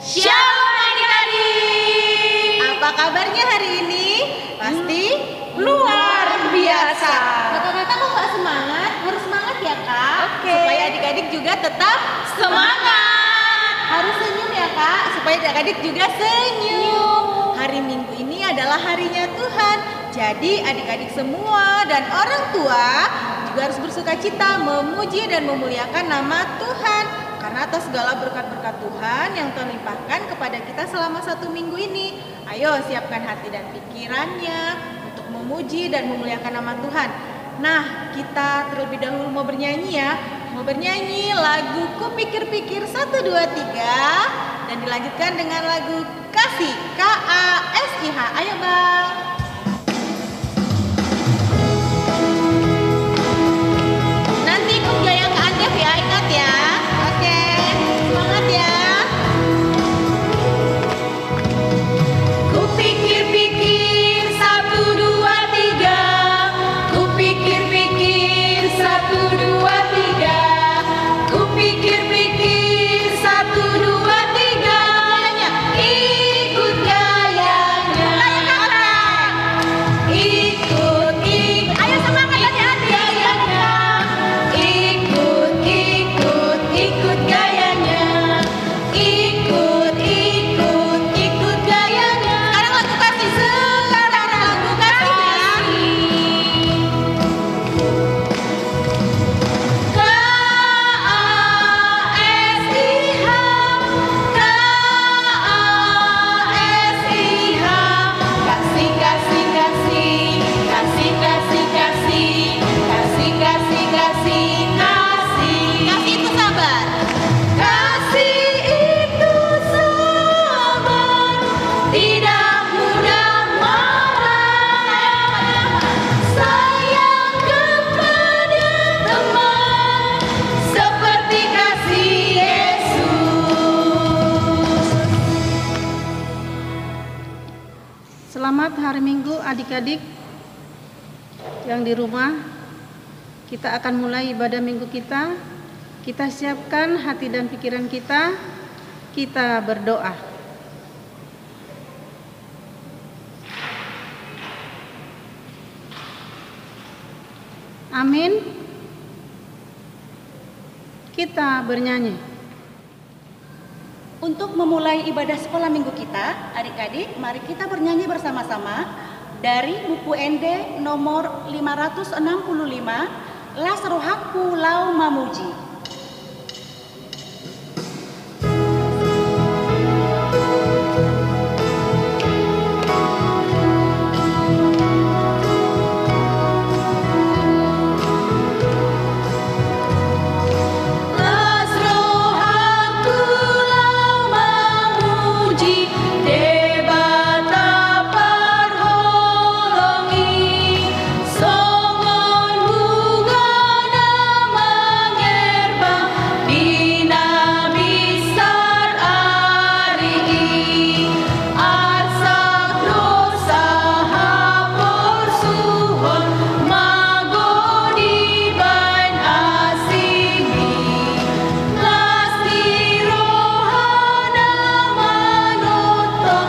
Shalom adik-adik. Apa kabarnya hari ini? Pasti luar biasa. Kata-kata kok gak semangat? Harus semangat ya kak. Oke. Supaya adik-adik juga tetap Semangat. harus senyum ya kak. Supaya adik-adik juga senyum. Hari Minggu ini adalah harinya Tuhan. Jadi adik-adik semua dan orang tua juga harus bersukacita memuji dan memuliakan nama Tuhan. Karena atas segala berkat-berkat Tuhan yang Tuhan limpahkan kepada kita selama 1 minggu ini. Ayo siapkan hati dan pikirannya untuk memuji dan memuliakan nama Tuhan. Nah, kita terlebih dahulu mau bernyanyi ya. Mau bernyanyi lagu Kupikir-pikir 1, 2, 3 dan dilanjutkan dengan lagu Kasih, KASIH. Ayo Bang. Nanti ikut goyang ke Andef ya, ingat ya. Oke, semangat ya. Kupikir-pikir 1, 2, 3. Kupikir-pikir 1, 2, 3. Kupikir-pikir 1, 2, 3. Ikut gayanya. Ikut. Ayo semangat adik-adik. Ikut gayanya. Ikut gayanya. Sekarang lagu kasih, sekarang lagu kasih ya. Kasih itu sabar. Kasih itu sabar, tidak mudah marah. Sayang kepada teman, seperti kasih Yesus. Selamat hari Minggu adik-adik yang di rumah. Kita akan mulai ibadah minggu kita. Kita siapkan hati dan pikiran kita. Kita berdoa. Amin. Kita bernyanyi. Untuk memulai ibadah sekolah minggu kita, adik-adik, mari kita bernyanyi bersama-sama dari buku ND nomor 565, Las Rohaku Lau Mamuji. Las rohaku lau mamuji, debata parholongi, songon bunga nama ngerba, dina bisar arii, arsak dosa hapor suhon, magodi bain asimi, lasti rohana manoto,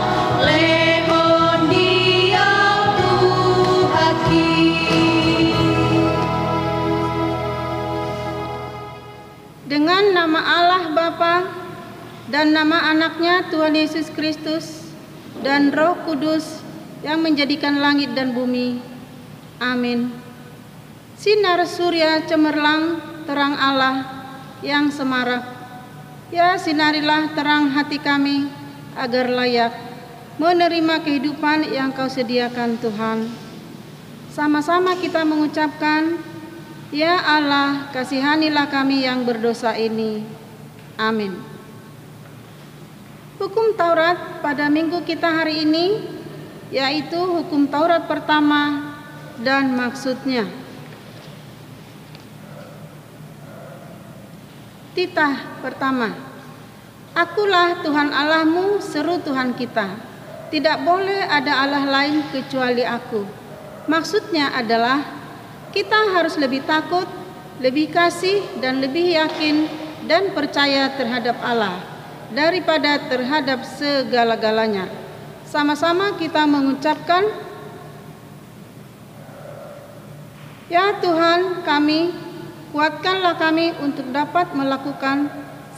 lehon diau tuhaki. Dengan nama Allah Bapa dan nama anaknya Tuhan Yesus Kristus dan Roh Kudus yang menjadikan langit dan bumi. Amin. Sinar surya cemerlang terang Allah yang semarak. Ya sinarilah terang hati kami agar layak menerima kehidupan yang Kau sediakan Tuhan. Sama-sama kita mengucapkan, Ya Allah, kasihanilah kami yang berdosa ini. Amin. Hukum Taurat pada minggu kita hari ini, yaitu hukum Taurat pertama dan maksudnya. Titah pertama. Akulah Tuhan Allahmu, seru Tuhan kita. Tidak boleh ada Allah lain kecuali aku. Maksudnya adalah kita harus lebih takut, lebih kasih, dan lebih yakin dan percaya terhadap Allah. daripada terhadap segala-galanya. Sama-sama kita mengucapkan, Ya Tuhan kami, kuatkanlah kami untuk dapat melakukan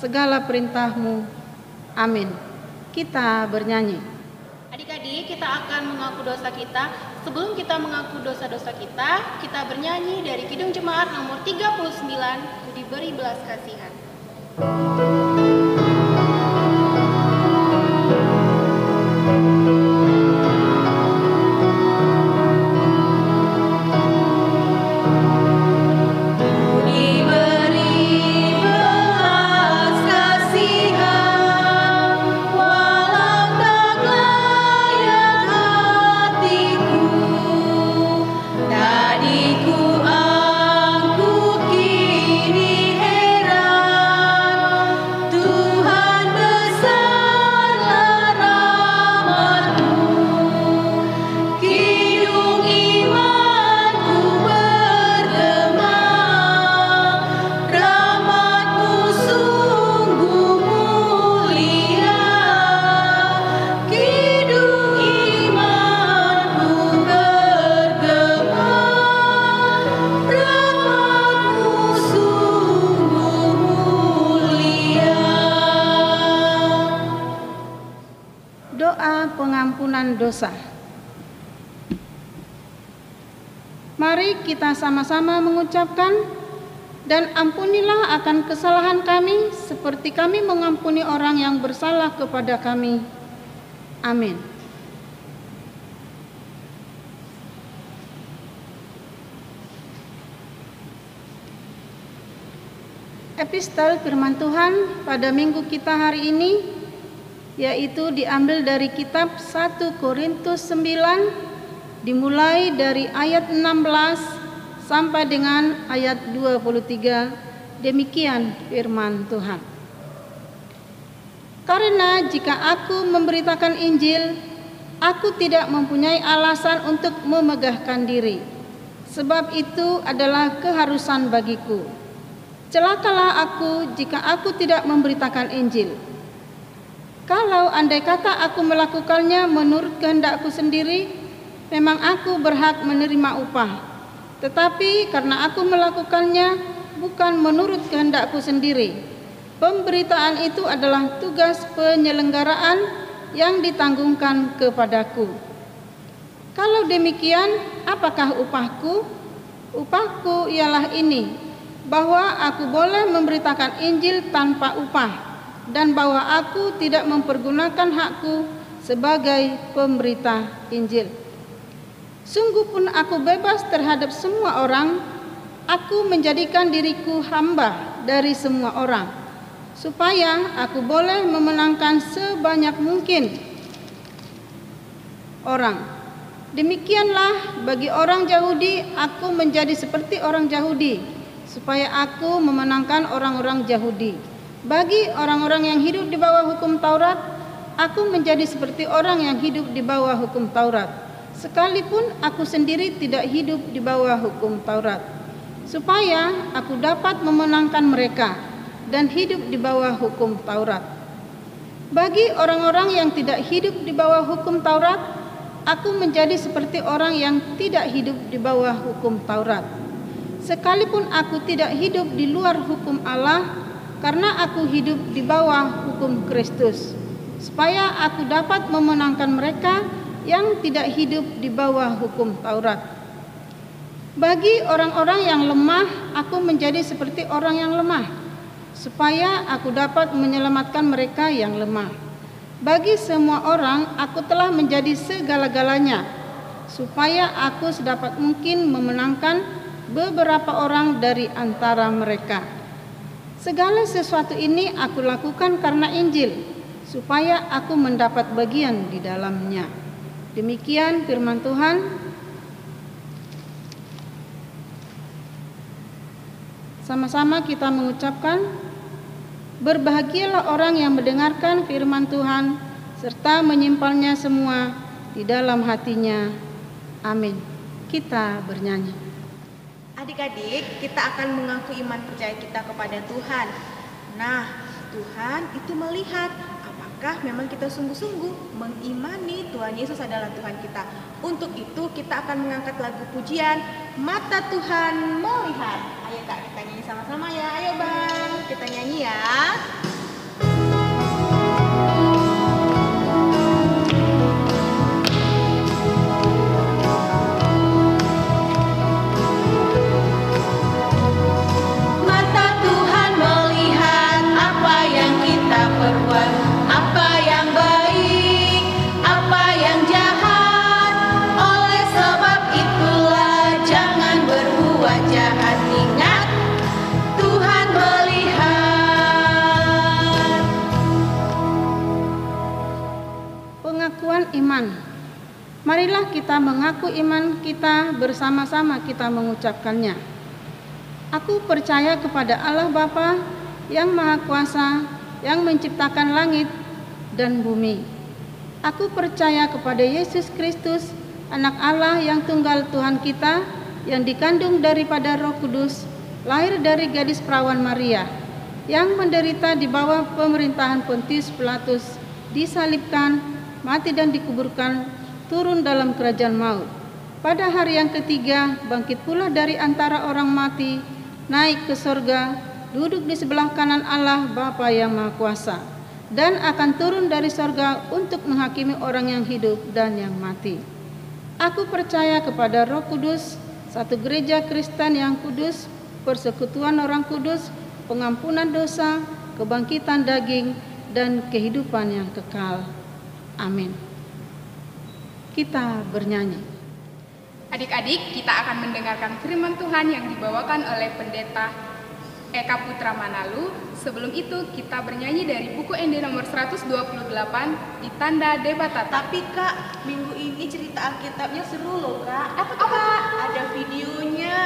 segala perintah-Mu. Amin. Kita bernyanyi. Adik-adik, kita akan mengaku dosa kita. Sebelum kita mengaku dosa-dosa kita bernyanyi dari Kidung Jemaat nomor 39, Diberi Belas Kasihan. Pengampunan dosa. Mari kita sama-sama mengucapkan, dan ampunilah akan kesalahan kami seperti kami mengampuni orang yang bersalah kepada kami. Amin. Epistel firman Tuhan pada minggu kita hari ini yaitu diambil dari kitab 1 Korintus 9 dimulai dari ayat 16 sampai dengan ayat 23. Demikian firman Tuhan. Karena jika aku memberitakan Injil, aku tidak mempunyai alasan untuk memegahkan diri, sebab itu adalah keharusan bagiku. Celakalah aku jika aku tidak memberitakan Injil. Kalau andai kata aku melakukannya menurut kehendakku sendiri, memang aku berhak menerima upah. Tetapi karena aku melakukannya bukan menurut kehendakku sendiri, pemberitaan itu adalah tugas penyelenggaraan yang ditanggungkan kepadaku. Kalau demikian, apakah upahku? Upahku ialah ini, bahwa aku boleh memberitakan Injil tanpa upah, dan bahwa aku tidak mempergunakan hakku sebagai pemberita Injil. Sungguh pun aku bebas terhadap semua orang, aku menjadikan diriku hamba dari semua orang, supaya aku boleh memenangkan sebanyak mungkin orang. Demikianlah bagi orang Yahudi, aku menjadi seperti orang Yahudi, supaya aku memenangkan orang-orang Yahudi. Bagi orang-orang yang hidup di bawah hukum Taurat, aku menjadi seperti orang yang hidup di bawah hukum Taurat, sekalipun aku sendiri tidak hidup di bawah hukum Taurat, supaya aku dapat memenangkan mereka dan hidup di bawah hukum Taurat. Bagi orang-orang yang tidak hidup di bawah hukum Taurat, aku menjadi seperti orang yang tidak hidup di bawah hukum Taurat, sekalipun aku tidak hidup di luar hukum Allah, karena aku hidup di bawah hukum Kristus, supaya aku dapat memenangkan mereka yang tidak hidup di bawah hukum Taurat. Bagi orang-orang yang lemah, aku menjadi seperti orang yang lemah, supaya aku dapat menyelamatkan mereka yang lemah. Bagi semua orang, aku telah menjadi segala-galanya, supaya aku sedapat mungkin memenangkan beberapa orang dari antara mereka. Segala sesuatu ini aku lakukan karena Injil, supaya aku mendapat bagian di dalamnya. Demikian firman Tuhan. Sama-sama kita mengucapkan, berbahagialah orang yang mendengarkan firman Tuhan, serta menyimpannya semua di dalam hatinya. Amin. Kita bernyanyi. Adik-adik, kita akan mengaku iman percaya kita kepada Tuhan. Nah, Tuhan itu melihat apakah memang kita sungguh-sungguh mengimani Tuhan Yesus adalah Tuhan kita. Untuk itu kita akan mengangkat lagu pujian Mata Tuhan Melihat. Ayo Kak, kita nyanyi sama-sama ya. Ayo Bang, kita nyanyi ya. Mata Tuhan melihat apa yang kita perbuat, apa yang baik, apa yang jahat. Oleh sebab itulah jangan berbuat jahat. Ingat, Tuhan melihat. Pengakuan iman. Marilah kita mengaku iman kita bersama-sama kita mengucapkannya. Aku percaya kepada Allah Bapa yang Maha Kuasa, yang menciptakan langit dan bumi. Aku percaya kepada Yesus Kristus, Anak Allah yang tunggal Tuhan kita, yang dikandung daripada Roh Kudus, lahir dari gadis perawan Maria, yang menderita di bawah pemerintahan Pontius Pilatus, disalibkan, mati dan dikuburkan, turun dalam kerajaan maut. Pada hari yang ketiga, bangkit pula dari antara orang mati, naik ke sorga, duduk di sebelah kanan Allah Bapa yang Maha Kuasa, dan akan turun dari sorga untuk menghakimi orang yang hidup dan yang mati. Aku percaya kepada Roh Kudus, satu gereja Kristen yang kudus, persekutuan orang kudus, pengampunan dosa, kebangkitan daging, dan kehidupan yang kekal. Amin. Kita bernyanyi. Adik-adik, kita akan mendengarkan firman Tuhan yang dibawakan oleh Pendeta Eka Putra Manalu. Sebelum itu, kita bernyanyi dari buku ND nomor 128 di tanda Debatata. Tapi Kak, minggu ini cerita Alkitabnya seru loh Kak. Apa tuh Kak? Ada videonya.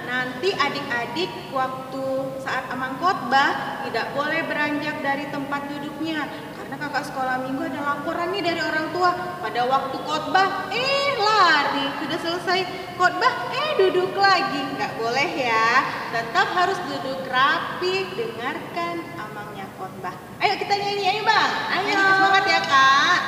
Nanti adik-adik waktu saat amang khotbah tidak boleh beranjak dari tempat duduknya. Karena kakak sekolah minggu ada laporan nih dari orang tua. Pada waktu khotbah, lari. Sudah selesai khotbah, duduk lagi. Nggak boleh ya. Tetap harus duduk rapi, dengarkan amangnya khotbah. Ayo kita nyanyi, ayo Bang. Ayo. Semangat ya Kak.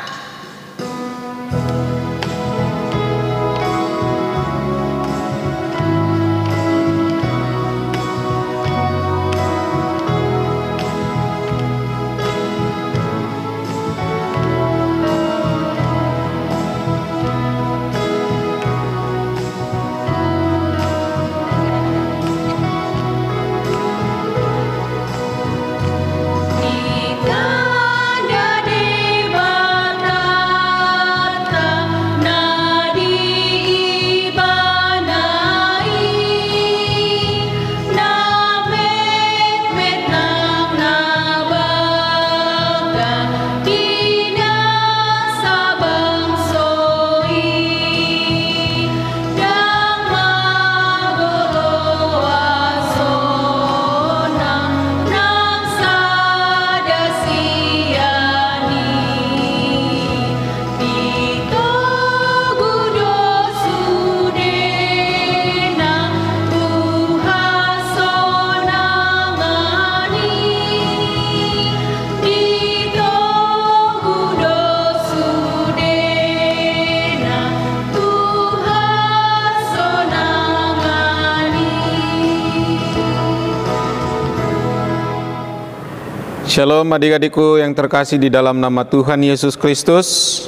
Shalom adik-adikku yang terkasih di dalam nama Tuhan Yesus Kristus.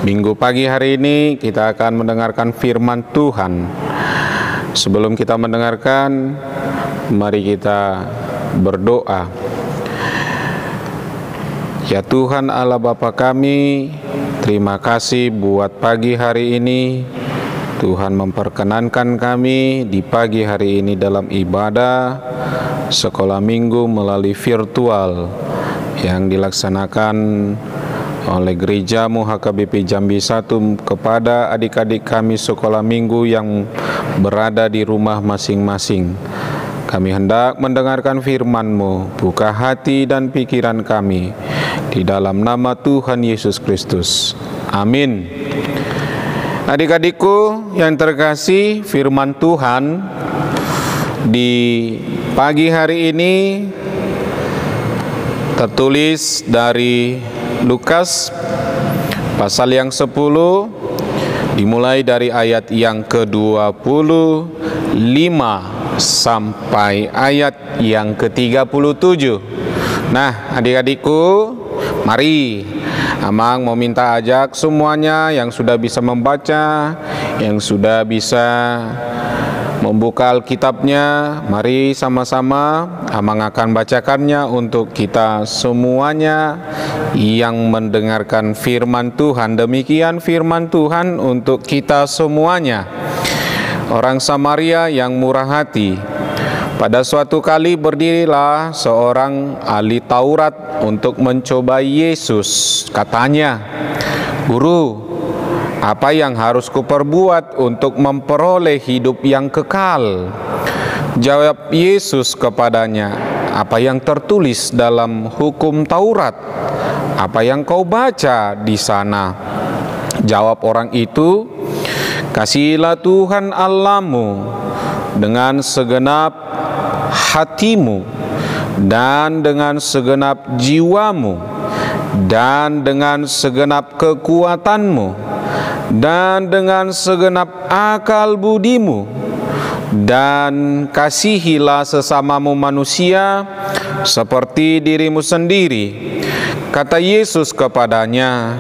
Minggu pagi hari ini kita akan mendengarkan firman Tuhan. Sebelum kita mendengarkan, mari kita berdoa. Ya Tuhan Allah Bapa kami, terima kasih buat pagi hari ini. Tuhan memperkenankan kami di pagi hari ini dalam ibadah sekolah minggu melalui virtual yang dilaksanakan oleh Gerejamu HKBP Jambi 1 kepada adik-adik kami sekolah minggu yang berada di rumah masing-masing. Kami hendak mendengarkan firman-Mu, buka hati dan pikiran kami di dalam nama Tuhan Yesus Kristus. Amin. Adik-adikku yang terkasih, firman Tuhan di pagi hari ini tertulis dari Lukas pasal yang 10, dimulai dari ayat yang ke-25 sampai ayat yang ke-37. Nah, adik-adikku, mari Amang mau minta ajak semuanya yang sudah bisa membaca, yang sudah bisa membuka Alkitabnya, mari sama-sama Amang akan bacakannya untuk kita semuanya yang mendengarkan firman Tuhan. Demikian firman Tuhan untuk kita semuanya. Orang Samaria yang murah hati. Pada suatu kali berdirilah seorang ahli Taurat untuk mencoba Yesus. Katanya, "Guru, apa yang harus kuperbuat untuk memperoleh hidup yang kekal?" Jawab Yesus kepadanya, "Apa yang tertulis dalam hukum Taurat? Apa yang kau baca di sana?" Jawab orang itu, "Kasihilah Tuhan Allahmu dengan segenap hatimu, dan dengan segenap jiwamu, dan dengan segenap kekuatanmu, dan dengan segenap akal budimu, dan kasihilah sesamamu manusia seperti dirimu sendiri." Kata Yesus kepadanya,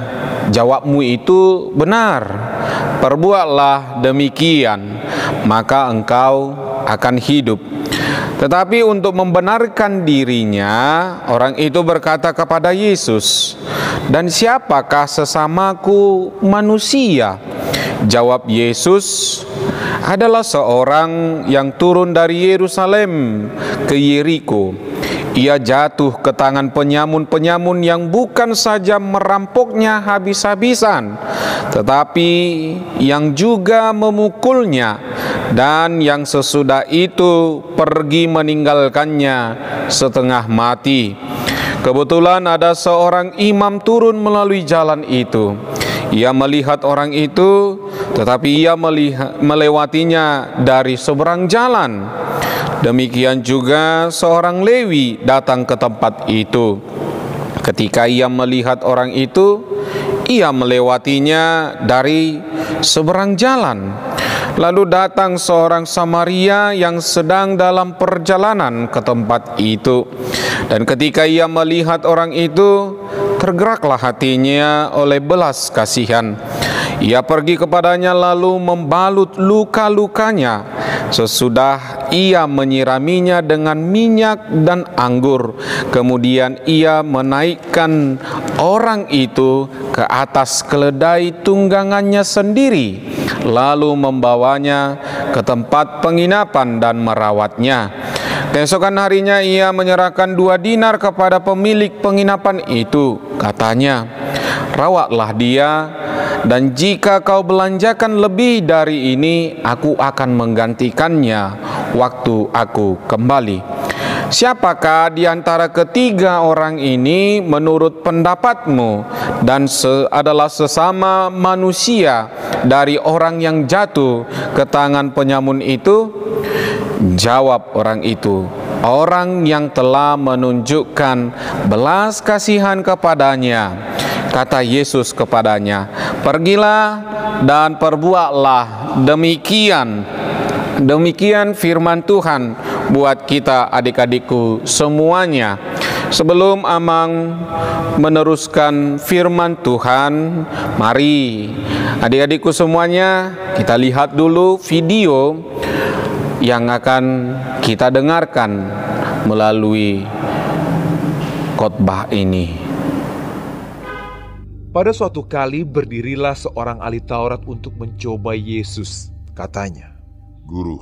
"Jawabmu itu benar, perbuatlah demikian, maka engkau akan hidup." Tetapi untuk membenarkan dirinya, orang itu berkata kepada Yesus, "Dan siapakah sesamaku manusia?" Jawab Yesus, "Adalah seorang yang turun dari Yerusalem ke Yeriko. Ia jatuh ke tangan penyamun-penyamun yang bukan saja merampoknya habis-habisan, tetapi yang juga memukulnya, dan yang sesudah itu pergi meninggalkannya setengah mati. Kebetulan ada seorang imam turun melalui jalan itu. Ia melihat orang itu, tetapi ia melewatinya dari seberang jalan. Demikian juga seorang Lewi datang ke tempat itu. Ketika ia melihat orang itu, ia melewatinya dari seberang jalan. Lalu datang seorang Samaria yang sedang dalam perjalanan ke tempat itu. Dan ketika ia melihat orang itu, tergeraklah hatinya oleh belas kasihan. Ia pergi kepadanya lalu membalut luka-lukanya. Sesudah ia menyiraminya dengan minyak dan anggur, kemudian ia menaikkan orang itu ke atas keledai tunggangannya sendiri, lalu membawanya ke tempat penginapan dan merawatnya. Keesokan harinya ia menyerahkan 2 dinar kepada pemilik penginapan itu. Katanya, "Rawatlah dia, dan jika kau belanjakan lebih dari ini, aku akan menggantikannya waktu aku kembali." Siapakah di antara ketiga orang ini menurut pendapatmu dan adalah sesama manusia dari orang yang jatuh ke tangan penyamun itu? Jawab orang itu, "Orang yang telah menunjukkan belas kasihan kepadanya." Kata Yesus kepadanya, "Pergilah dan perbuatlah demikian." Demikian firman Tuhan buat kita adik-adikku semuanya. Sebelum Amang meneruskan firman Tuhan, mari adik-adikku semuanya kita lihat dulu video yang akan kita dengarkan melalui khotbah ini. Pada suatu kali berdirilah seorang ahli Taurat untuk mencoba Yesus. Katanya, "Guru,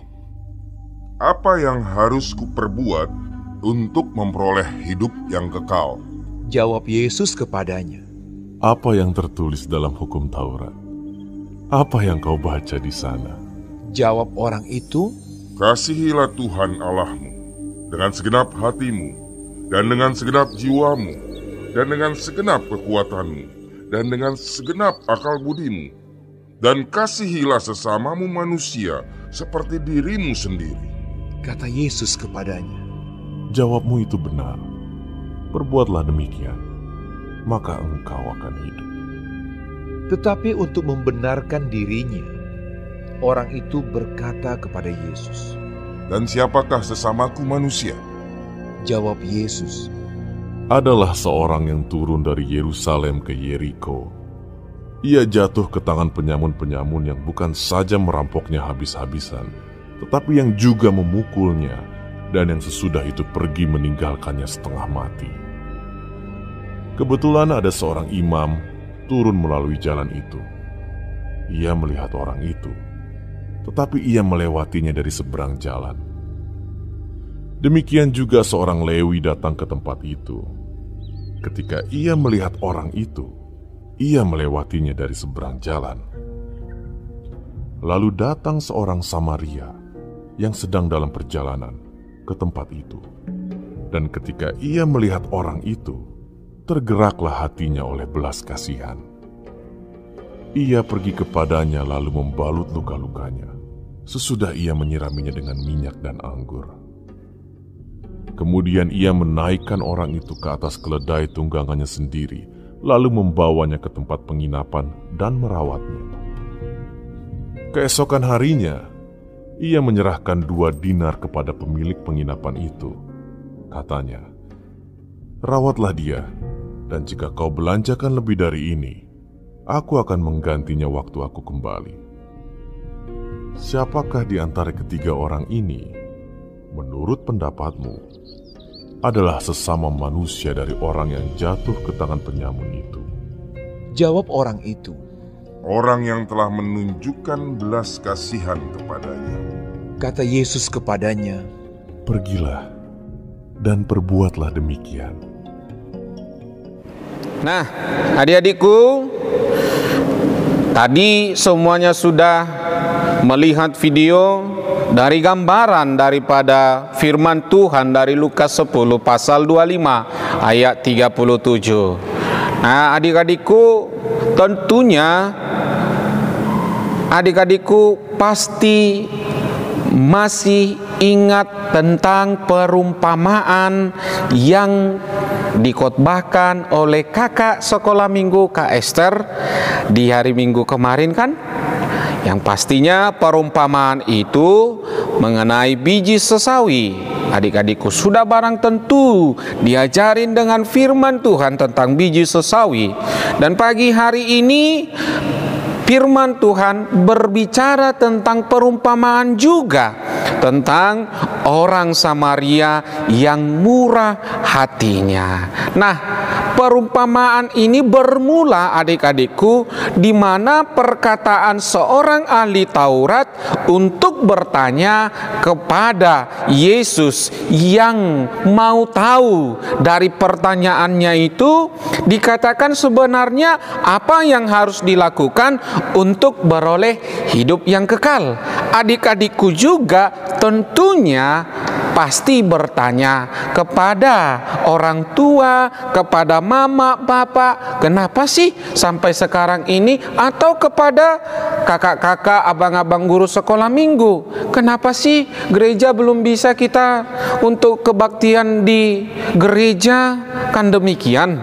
apa yang harus kuperbuat untuk memperoleh hidup yang kekal?" Jawab Yesus kepadanya, "Apa yang tertulis dalam hukum Taurat? Apa yang kau baca di sana?" Jawab orang itu, "Kasihilah Tuhan Allahmu dengan segenap hatimu, dan dengan segenap jiwamu, dan dengan segenap kekuatanmu, dan dengan segenap akal budimu, dan kasihilah sesamamu manusia seperti dirimu sendiri." Kata Yesus kepadanya, "Jawabmu itu benar. Perbuatlah demikian, maka engkau akan hidup. Tetapi untuk membenarkan dirinya, orang itu berkata kepada Yesus, "Dan siapakah sesamaku manusia?" Jawab Yesus, Adalah seorang yang turun dari Yerusalem ke Yeriko. Ia jatuh ke tangan penyamun-penyamun yang bukan saja merampoknya habis-habisan, tetapi yang juga memukulnya, dan yang sesudah itu pergi meninggalkannya setengah mati. Kebetulan ada seorang imam turun melalui jalan itu. Ia melihat orang itu, tetapi ia melewatinya dari seberang jalan. Demikian juga seorang Lewi datang ke tempat itu. Ketika ia melihat orang itu, ia melewatinya dari seberang jalan. Lalu datang seorang Samaria yang sedang dalam perjalanan ke tempat itu. Dan ketika ia melihat orang itu, tergeraklah hatinya oleh belas kasihan. Ia pergi kepadanya lalu membalut luka-lukanya. Sesudah ia menyiraminya dengan minyak dan anggur. Kemudian ia menaikkan orang itu ke atas keledai tunggangannya sendiri, lalu membawanya ke tempat penginapan dan merawatnya. Keesokan harinya, ia menyerahkan 2 dinar kepada pemilik penginapan itu. Katanya, "Rawatlah dia, dan jika kau belanjakan lebih dari ini, aku akan menggantinya waktu aku kembali." Siapakah di antara ketiga orang ini, menurut pendapatmu, adalah sesama manusia dari orang yang jatuh ke tangan penyamun itu? Jawab orang itu, "Orang yang telah menunjukkan belas kasihan kepadanya." Kata Yesus kepadanya, "Pergilah dan perbuatlah demikian." Nah, adik-adikku, tadi semuanya sudah melihat video dari gambaran daripada firman Tuhan dari Lukas 10 pasal 25 ayat 37. Nah, adik-adikku, tentunya adik-adikku pasti masih ingat tentang perumpamaan yang dikhotbahkan oleh kakak sekolah minggu Kak Esther di hari Minggu kemarin kan? Yang pastinya perumpamaan itu mengenai biji sesawi. Adik-adikku sudah barang tentu diajarin dengan firman Tuhan tentang biji sesawi. Dan pagi hari ini firman Tuhan berbicara tentang perumpamaan juga tentang orang Samaria yang murah hatinya. Nah, perumpamaan ini bermula adik-adikku di mana perkataan seorang ahli Taurat untuk bertanya kepada Yesus yang mau tahu dari pertanyaannya itu, dikatakan sebenarnya apa yang harus dilakukan untuk beroleh hidup yang kekal. Adik-adikku juga tentunya pasti bertanya kepada orang tua, kepada mama, bapak, kenapa sih sampai sekarang ini? Atau kepada kakak-kakak, abang-abang guru sekolah minggu, kenapa sih gereja belum bisa kita untuk kebaktian di gereja? Kan demikian.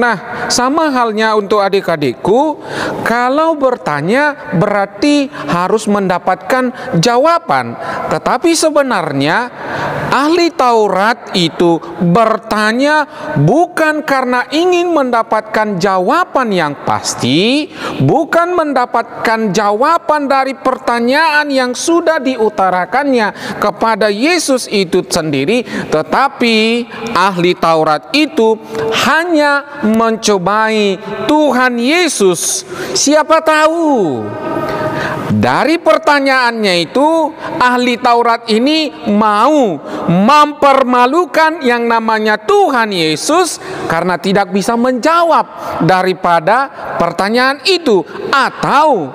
Nah, sama halnya untuk adik-adikku, kalau bertanya berarti harus mendapatkan jawaban. Tetapi sebenarnya ahli Taurat itu bertanya bukan karena ingin mendapatkan jawaban yang pasti, bukan mendapatkan jawaban dari pertanyaan yang sudah diutarakannya kepada Yesus itu sendiri, tetapi ahli Taurat itu hanya mencobai Tuhan Yesus. Siapa tahu dari pertanyaannya itu ahli Taurat ini mau mempermalukan yang namanya Tuhan Yesus karena tidak bisa menjawab daripada pertanyaan itu, atau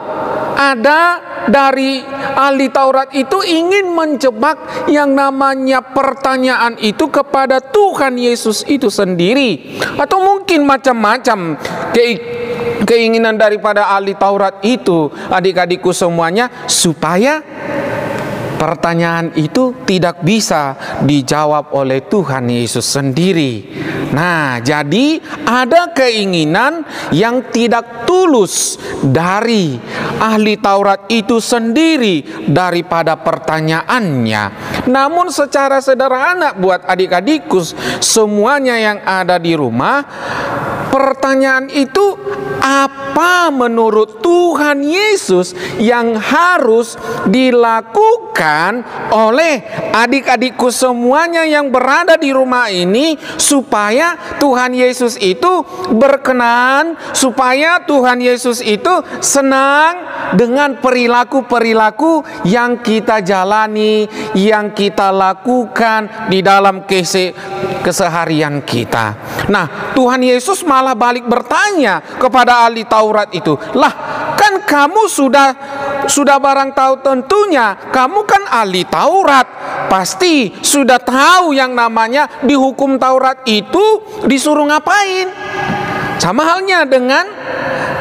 ada dari ahli Taurat itu ingin menjebak yang namanya pertanyaan itu kepada Tuhan Yesus itu sendiri, atau mungkin macam-macam keinginan daripada ahli Taurat itu, adik-adikku semuanya, supaya pertanyaan itu tidak bisa dijawab oleh Tuhan Yesus sendiri. Nah, jadi ada keinginan yang tidak tulus dari ahli Taurat itu sendiri daripada pertanyaannya. Namun secara sederhana buat adik-adikku semuanya yang ada di rumah, pertanyaan itu, apa menurut Tuhan Yesus yang harus dilakukan oleh adik-adikku semuanya yang berada di rumah ini supaya Tuhan Yesus itu berkenan, supaya Tuhan Yesus itu senang dengan perilaku-perilaku yang kita jalani, yang kita lakukan di dalam keseharian kita. Nah, Tuhan Yesus malah balik bertanya kepada ahli Taurat itu, lah kan kamu sudah barang tahu tentunya, kamu kan ahli Taurat, pasti sudah tahu yang namanya di hukum Taurat itu disuruh ngapain. Sama halnya dengan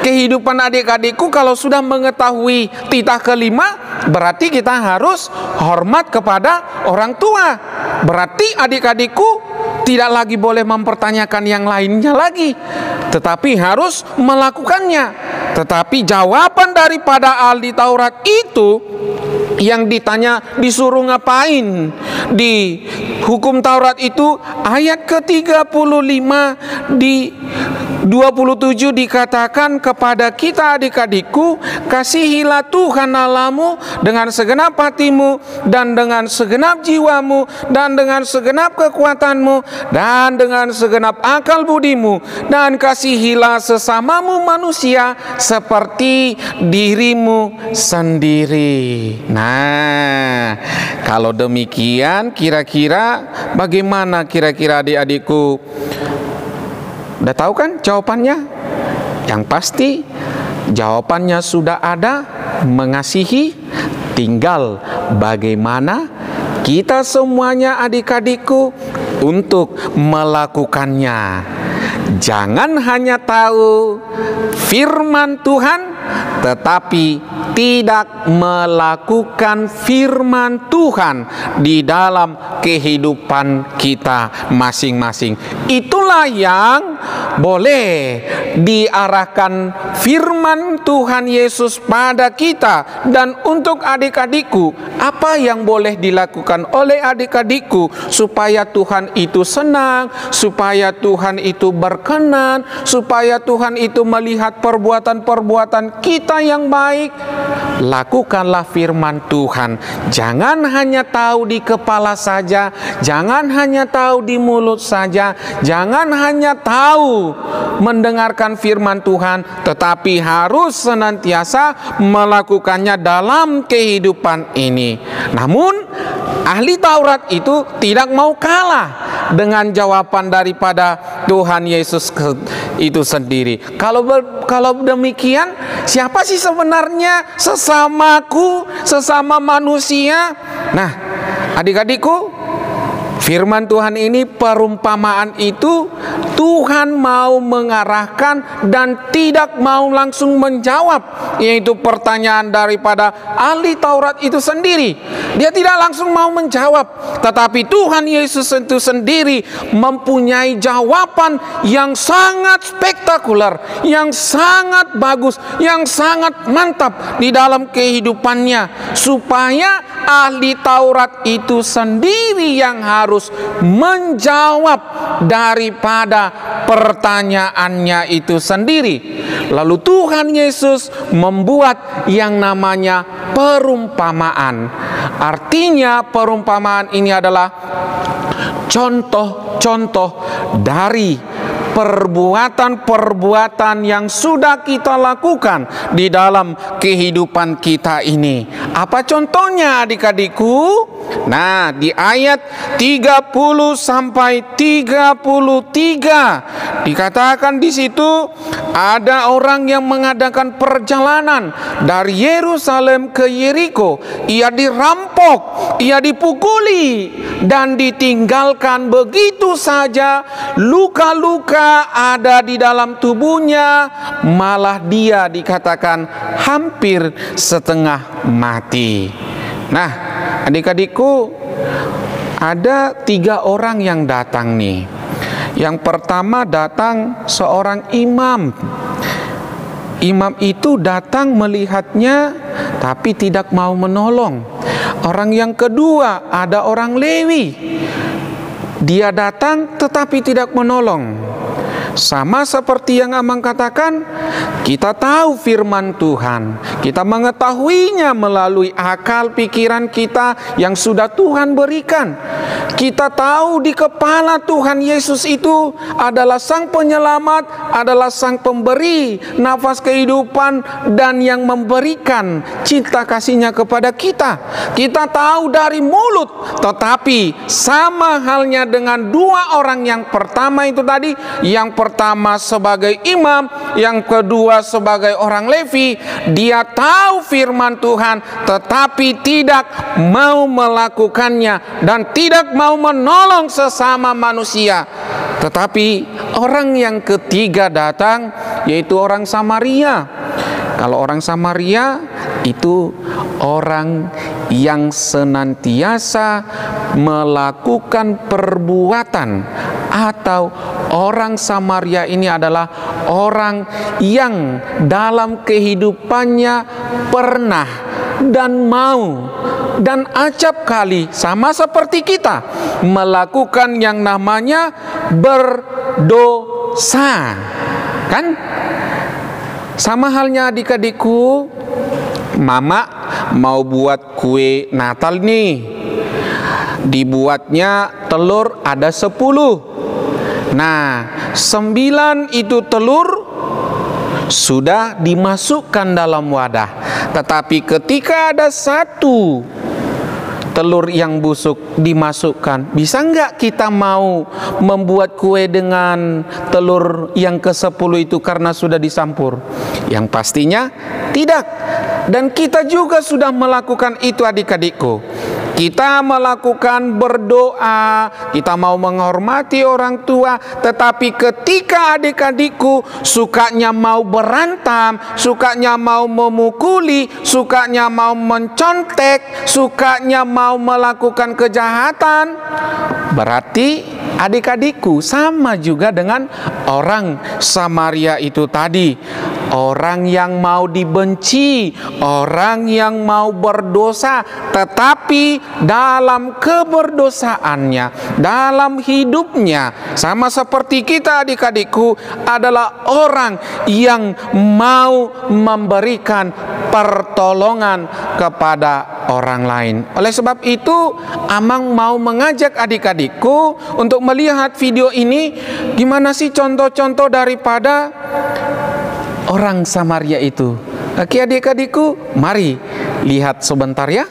kehidupan adik-adikku, kalau sudah mengetahui titah kelima, berarti kita harus hormat kepada orang tua. Berarti adik-adikku tidak lagi boleh mempertanyakan yang lainnya lagi, tetapi harus melakukannya. Tetapi jawaban daripada ahli Taurat itu yang ditanya disuruh ngapain di hukum Taurat itu, ayat ke-35 di 27 dikatakan kepada kita adik-adikku, kasihilah Tuhan Allahmu dengan segenap hatimu dan dengan segenap jiwamu dan dengan segenap kekuatanmu dan dengan segenap akal budimu, dan kasihilah sesamamu manusia seperti dirimu sendiri. Nah, kalau demikian kira-kira bagaimana kira-kira adik-adikku? Udah tahu kan jawabannya? Yang pasti jawabannya sudah ada, mengasihi. Tinggal bagaimana kita semuanya adik-adikku untuk melakukannya. Jangan hanya tahu firman Tuhan, tetapi tidak melakukan firman Tuhan di dalam kehidupan kita masing-masing. Itulah yang boleh diarahkan firman Tuhan Yesus pada kita. Dan untuk adik-adikku, apa yang boleh dilakukan oleh adik-adikku supaya Tuhan itu senang, supaya Tuhan itu berkenan, supaya Tuhan itu melihat perbuatan-perbuatan kita yang baik? Lakukanlah firman Tuhan. Jangan hanya tahu di kepala saja, jangan hanya tahu di mulut saja, jangan hanya tahu mendengarkan firman Tuhan, tetapi harus senantiasa melakukannya dalam kehidupan ini. Namun ahli Taurat itu tidak mau kalah dengan jawaban daripada Tuhan Yesus itu sendiri. Kalau demikian, siapa sih sebenarnya sesamaku, sesama manusia? Nah, adik-adikku, firman Tuhan ini, perumpamaan itu Tuhan mau mengarahkan dan tidak mau langsung menjawab, yaitu pertanyaan daripada ahli Taurat itu sendiri. Dia tidak langsung mau menjawab, tetapi Tuhan Yesus itu sendiri mempunyai jawaban yang sangat spektakuler, yang sangat bagus, yang sangat mantap di dalam kehidupannya, supaya ahli Taurat itu sendiri yang harus menjawab daripada pertanyaannya itu sendiri. Lalu Tuhan Yesus membuat yang namanya perumpamaan. Artinya perumpamaan ini adalah contoh-contoh dari perbuatan-perbuatan yang sudah kita lakukan di dalam kehidupan kita ini. Apa contohnya adik-adikku? Nah, di ayat 30 sampai 33 dikatakan di situ ada orang yang mengadakan perjalanan dari Yerusalem ke Yeriko. Ia dirampok, ia dipukuli dan ditinggalkan begitu saja. Luka-luka ada di dalam tubuhnya, malah dia dikatakan hampir setengah mati. Nah, adik-adikku, ada 3 orang yang datang nih. Yang pertama datang seorang imam. Imam itu datang melihatnya tapi tidak mau menolong. Orang yang kedua ada orang Lewi. Dia datang tetapi tidak menolong. Sama seperti yang Amang katakan, kita tahu firman Tuhan, kita mengetahuinya melalui akal pikiran kita yang sudah Tuhan berikan. Kita tahu di kepala Tuhan Yesus itu adalah Sang Penyelamat, adalah Sang Pemberi nafas kehidupan dan yang memberikan cinta kasih-Nya kepada kita. Kita tahu dari mulut, tetapi sama halnya dengan dua orang yang pertama itu tadi, yang pertama sebagai imam, yang kedua sebagai orang Levi, dia tahu firman Tuhan tetapi tidak mau melakukannya dan tidak mau menolong sesama manusia. Tetapi orang yang ketiga datang, yaitu orang Samaria. Kalau orang Samaria itu orang yang senantiasa melakukan perbuatan, atau orang Samaria ini adalah orang yang dalam kehidupannya pernah dan mau dan acap kali sama seperti kita melakukan yang namanya berdosa. Kan? Sama halnya adik-adikku, mama mau buat kue Natal nih. Dibuatnya telur ada 10. Nah, 9 itu telur sudah dimasukkan dalam wadah. Tetapi ketika ada 1 telur yang busuk dimasukkan, bisa nggak kita mau membuat kue dengan telur yang ke-10 itu karena sudah disampur? Yang pastinya tidak. Dan kita juga sudah melakukan itu adik-adikku. Kita melakukan berdoa, kita mau menghormati orang tua, tetapi ketika adik-adikku sukanya mau berantem, sukanya mau memukuli, sukanya mau mencontek, sukanya mau melakukan kejahatan, berarti adik-adikku sama juga dengan orang Samaria itu tadi. Orang yang mau dibenci, orang yang mau berdosa, tetapi dalam keberdosaannya, dalam hidupnya, sama seperti kita adik-adikku, adalah orang yang mau memberikan pertolongan kepada orang lain. Oleh sebab itu, Amang mau mengajak adik-adikku untuk melihat video ini. Gimana sih contoh-contoh daripada orang Samaria itu? Oke adik-adikku, mari lihat sebentar ya.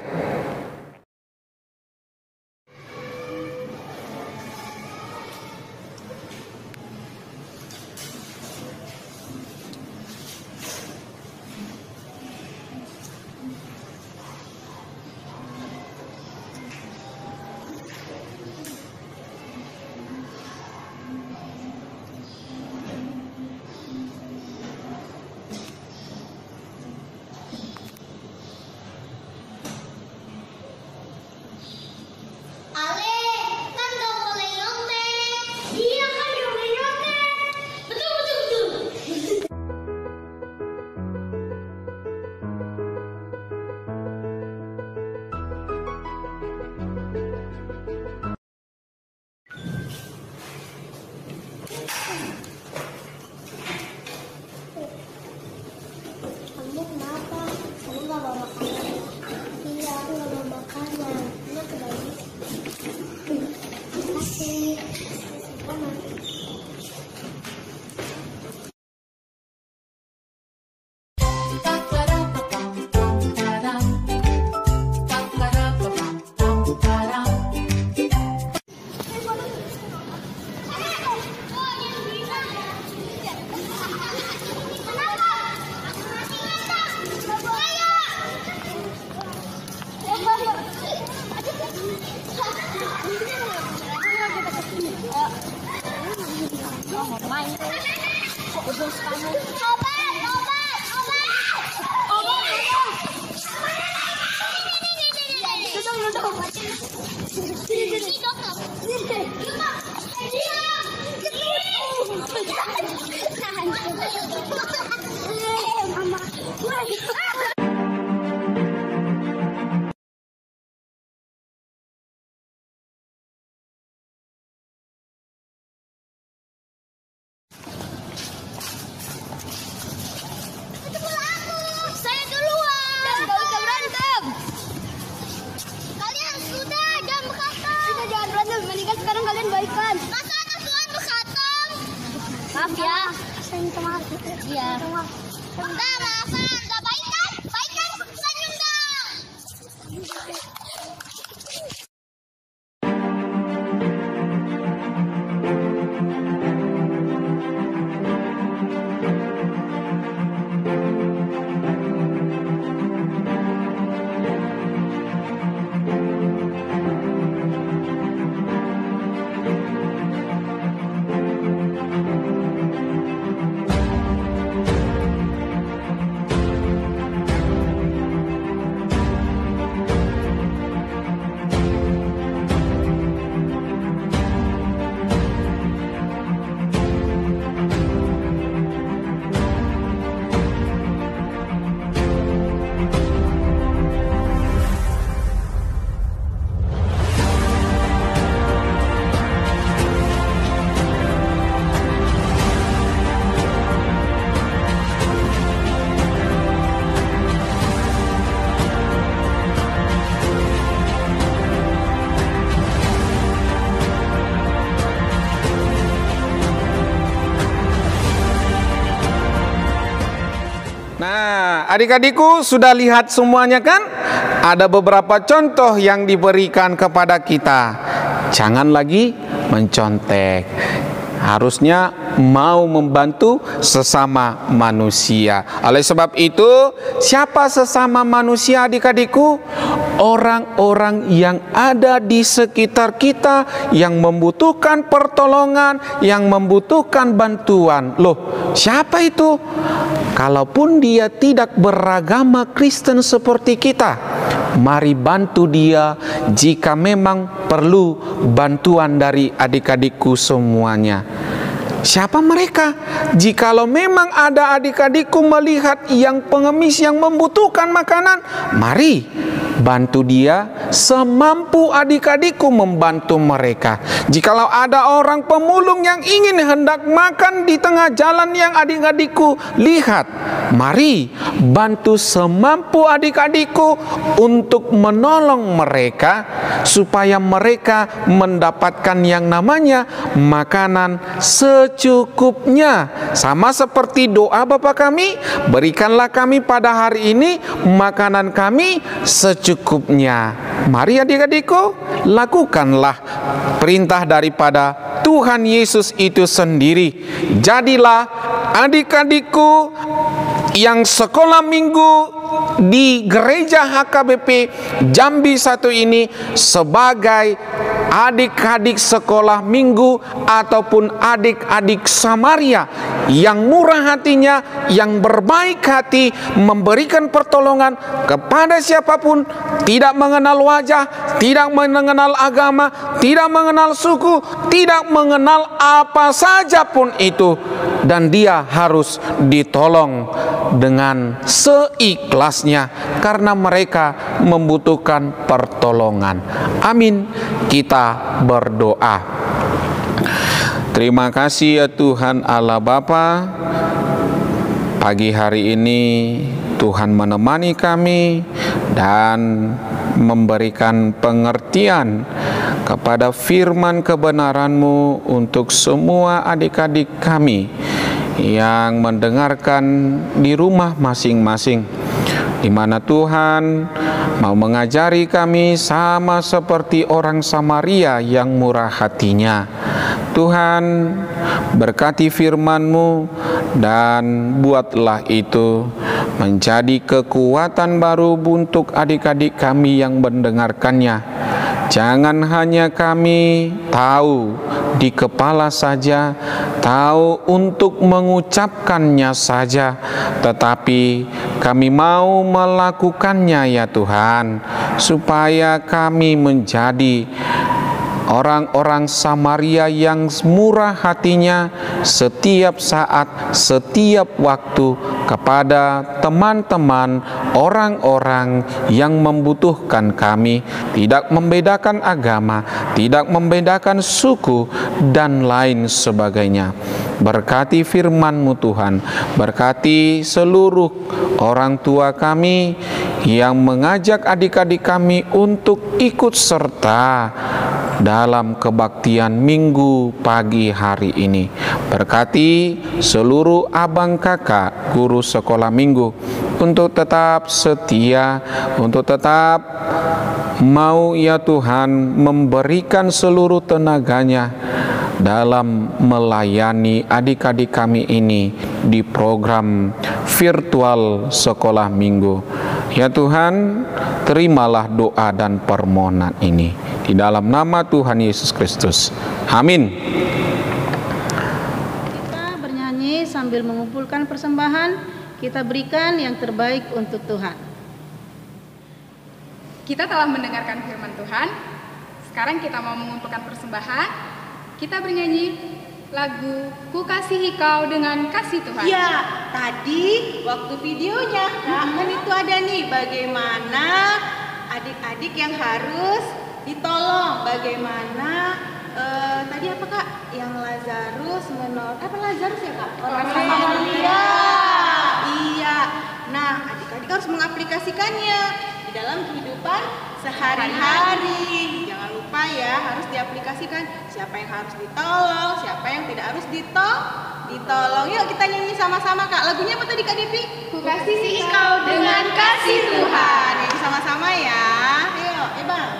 Saya duluan. Gak usah berantem. Kalian sudah jangan berkata. Sudah jangan berantem. Mendingan sekarang kalian baikan. Masa anak Tuhan berkata? Maaf ya. Saya minta maaf. Iya. Udah maafan. Gak baikan. Baikan. Senyum dong. Nah, adik-adikku sudah lihat semuanya kan? Ada beberapa contoh yang diberikan kepada kita. Jangan lagi mencontek. Harusnya mau membantu sesama manusia. Oleh sebab itu, siapa sesama manusia adik-adikku? Orang-orang yang ada di sekitar kita yang membutuhkan pertolongan, yang membutuhkan bantuan. Loh, siapa itu? Kalaupun dia tidak beragama Kristen seperti kita, mari bantu dia jika memang perlu bantuan dari adik-adikku semuanya. Siapa mereka? Jikalau memang ada adik-adikku melihat yang pengemis yang membutuhkan makanan, mari bantu dia semampu adik-adikku membantu mereka. Jikalau ada orang pemulung yang ingin hendak makan di tengah jalan yang adik-adikku lihat, mari bantu semampu adik-adikku untuk menolong mereka supaya mereka mendapatkan yang namanya makanan secukupnya. Sama seperti doa Bapa kami, berikanlah kami pada hari ini makanan kami secukupnya. Mari adik-adikku, lakukanlah perintah daripada Tuhan Yesus itu sendiri. Jadilah adik-adikku yang sekolah minggu di gereja HKBP Jambi 1 ini sebagai adik-adik sekolah minggu ataupun adik-adik Samaria yang murah hatinya, yang berbaik hati, memberikan pertolongan kepada siapapun, tidak mengenal wajah, tidak mengenal agama, tidak mengenal suku, tidak mengenal apa saja pun itu, dan dia harus ditolong dengan seikhlasnya karena mereka membutuhkan pertolongan. Amin. Kita berdoa. Terima kasih ya Tuhan Allah Bapa. Pagi hari ini Tuhan menemani kami dan memberikan pengertian kepada firman kebenaran-Mu untuk semua adik-adik kami yang mendengarkan di rumah masing-masing, di mana Tuhan mau mengajari kami sama seperti orang Samaria yang murah hatinya. Tuhan, berkati firman-Mu dan buatlah itu menjadi kekuatan baru untuk adik-adik kami yang mendengarkannya. Jangan hanya kami tahu di kepala saja, tahu untuk mengucapkannya saja, tetapi kami mau melakukannya ya Tuhan, supaya kami menjadi orang-orang Samaria yang murah hatinya setiap saat, setiap waktu kepada teman-teman orang-orang yang membutuhkan kami, tidak membedakan agama, tidak membedakan suku, dan lain sebagainya. Berkati firman-Mu Tuhan, berkati seluruh orang tua kami yang mengajak adik-adik kami untuk ikut serta dalam kebaktian minggu pagi hari ini. Berkati seluruh abang kakak guru sekolah minggu untuk tetap setia, untuk tetap mau ya Tuhan memberikan seluruh tenaganya dalam melayani adik-adik kami ini di program virtual sekolah minggu. Ya Tuhan, terimalah doa dan permohonan ini di dalam nama Tuhan Yesus Kristus. Amin. Kita bernyanyi sambil mengumpulkan persembahan, kita berikan yang terbaik untuk Tuhan. Kita telah mendengarkan firman Tuhan. Sekarang kita mau mengumpulkan persembahan. Kita bernyanyi lagu Ku Kasihi Kau dengan Kasih Tuhan. Ya, tadi waktu videonya kan itu ada nih bagaimana adik-adik yang harus ditolong. Bagaimana tadi apa Kak? Yang Lazarus apa Lazarus ya Kak? Orang Samaria. Iya. Nah, adik-adik harus mengaplikasikannya di dalam kehidupan sehari-hari. Jangan lupa ya, harus diaplikasikan. Siapa yang harus ditolong, siapa yang tidak harus ditolong. Yuk kita nyanyi sama-sama Kak. Lagunya apa tadi Kak Devi? Ku Kasihi Kau dengan Kasih Tuhan. Nyanyi sama-sama ya. Ayo, Bang.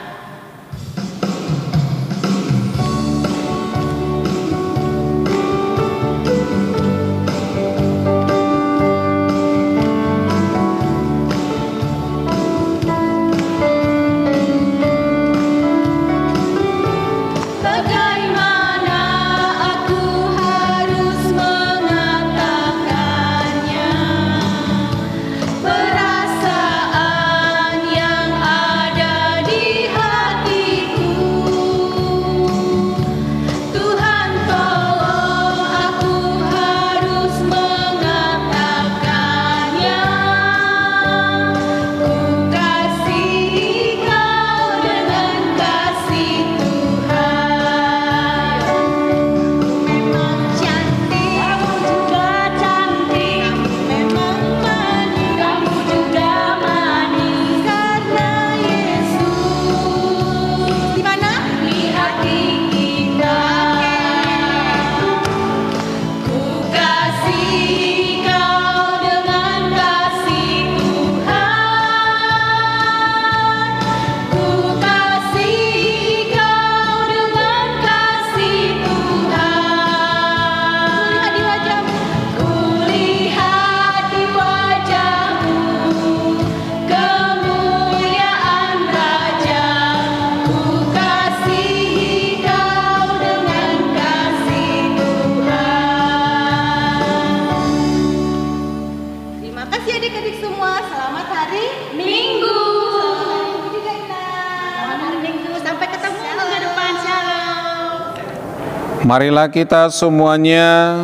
Marilah kita semuanya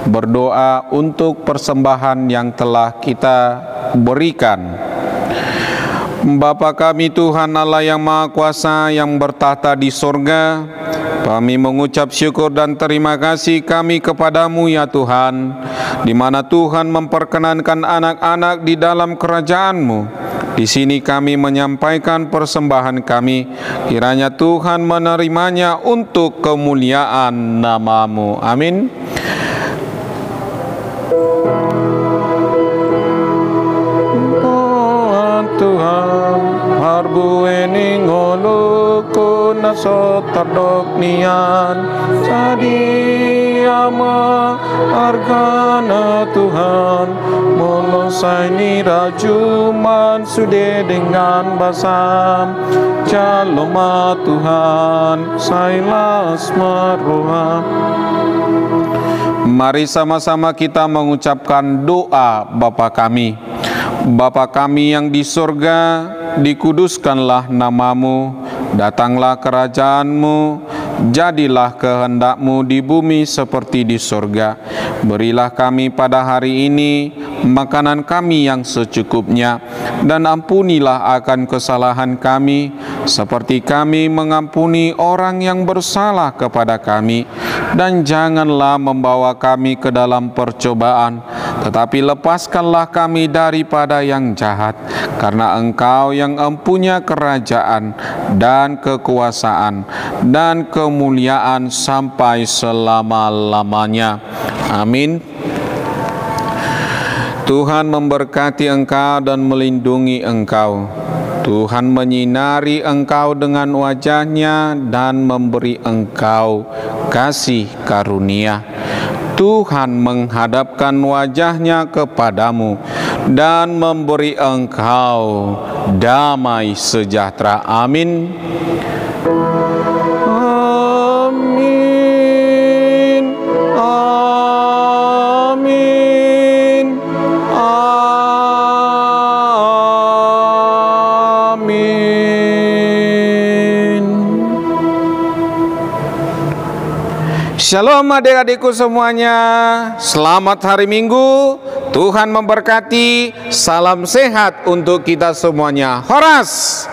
berdoa untuk persembahan yang telah kita berikan. Bapa kami Tuhan Allah yang Maha Kuasa yang bertahta di sorga, kami mengucap syukur dan terima kasih kami kepadamu ya Tuhan, di mana Tuhan memperkenankan anak-anak di dalam kerajaan-Mu. Di sini kami menyampaikan persembahan kami, kiranya Tuhan menerimanya untuk kemuliaan nama-Mu. Amin. Tuhan harbueni ngoluku naso tardok nian jadi ama argana Tuhan molosai ni rajuman sude dengan basam jaloma Tuhan sailas maruha. Mari sama-sama kita mengucapkan doa Bapa kami. Bapa kami yang di sorga, dikuduskanlah nama-Mu, Datanglah kerajaan-Mu, jadilah kehendak-Mu di bumi seperti di surga. Berilah kami pada hari ini makanan kami yang secukupnya, dan ampunilah akan kesalahan kami, seperti kami mengampuni orang yang bersalah kepada kami. Dan janganlah membawa kami ke dalam percobaan, tetapi lepaskanlah kami daripada yang jahat, karena Engkau yang empunya kerajaan dan kekuasaan dan kemuliaan sampai selama-lamanya. Amin. Tuhan memberkati engkau dan melindungi engkau. Tuhan menyinari engkau dengan wajah-Nya dan memberi engkau kasih karunia. Tuhan menghadapkan wajah-Nya kepadamu dan memberi engkau damai sejahtera. Amin. Amin. Amin. Amin. Shalom adik-adikku semuanya. Selamat hari Minggu. Tuhan memberkati. Salam sehat untuk kita semuanya. Horas.